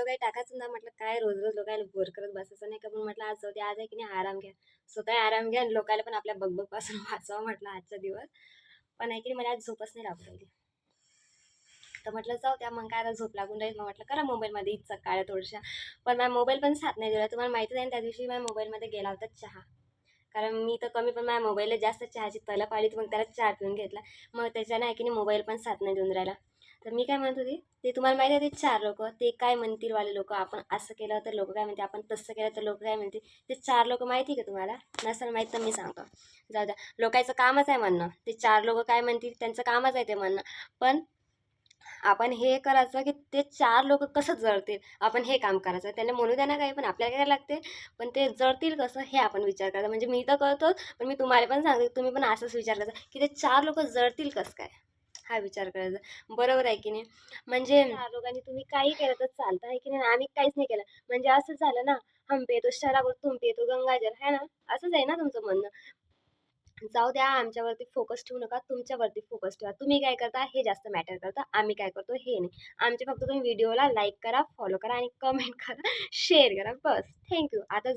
काही टाकायचं ना, म्हटलं काय रोज रोज लोकांना बोर करत बसायचं नाही का, पण म्हटलं आज जाऊ दे, आज आहे की नाही आराम घ्या. स्वतः आराम घ्या आणि लोकांना पण आपल्या बकबकपासून वाचवा म्हटलं आजचा दिवस. पण आहे की नाही मला आज झोपच नाही लागू राहिली. तर म्हटलं जाऊ द्या, मग काय आता झोप लागून राहील. मग म्हटलं करा मोबाईलमध्ये इच्छा काढ्या थोड्याशा. पण माझा मोबाईल पण साथ नाही दिला. तुम्हाला माहितीच आहे ना, त्या दिवशी माझ्या मोबाईलमध्ये गेला होता चहा. कारण मी तर कमी, पण माझ्या मोबाईलला जास्त चहाची तलप आली, तर मग त्याला चहा पिऊन घेतला. मग त्याच्यानं आहे की नाही मोबाईल पण साथ नाही देऊन राहिला. तर मी काय म्हणत होती, ते तुम्हाला माहिती आहे ते 4 लोकं, ते काय म्हणतील वाले लोकं, आपण असं केलं तर लोकं काय म्हणतील, आपण तसं केलं तर लोकं काय म्हणतील. ते 4 लोकं माहिती आहे का तुम्हाला? नसेल माहीत तर मी सांगतो. जाऊ द्या. लोकांचं कामच आहे म्हणणं. ते 4 लोकं काय म्हणतील त्यांचं कामच आहे ते म्हणणं. पण आपण हे करायचं की ते 4 लोकं कसं जळतील, आपण हे काम करायचं. त्यांना म्हणू द्या ना काही, पण आपल्याला काय लागते, पण ते जळतील कसं हे आपण विचार करायचा. म्हणजे मी तर करतोच, पण मी तुम्हाला पण सांगते, तुम्ही पण असंच विचार करायचा की ते 4 लोकं जळतील कसं काय? हा विचार करायचा. बरोबर आहे की नाही? म्हणजे 4 लोकांनी तुम्ही काही केलं तर चालतं, आहे की नाही? आम्ही काहीच नाही केलं. म्हणजे असंच झालं ना, हम पे तो शराब तुम पे तो गंगाजल, है ना? असंच आहे ना तुमचं म्हणणं? जाऊ द्या, आमच्यावरती फोकस ठेवू नका, तुमच्यावरती फोकस ठेवा. तुम्ही काय करता हे जास्त मॅटर करतं. आम्ही काय करतो हे नाही. आमचे फक्त तुम्ही व्हिडिओला लाईक करा, फॉलो करा आणि कमेंट करा, शेअर करा बस. Thank you. आता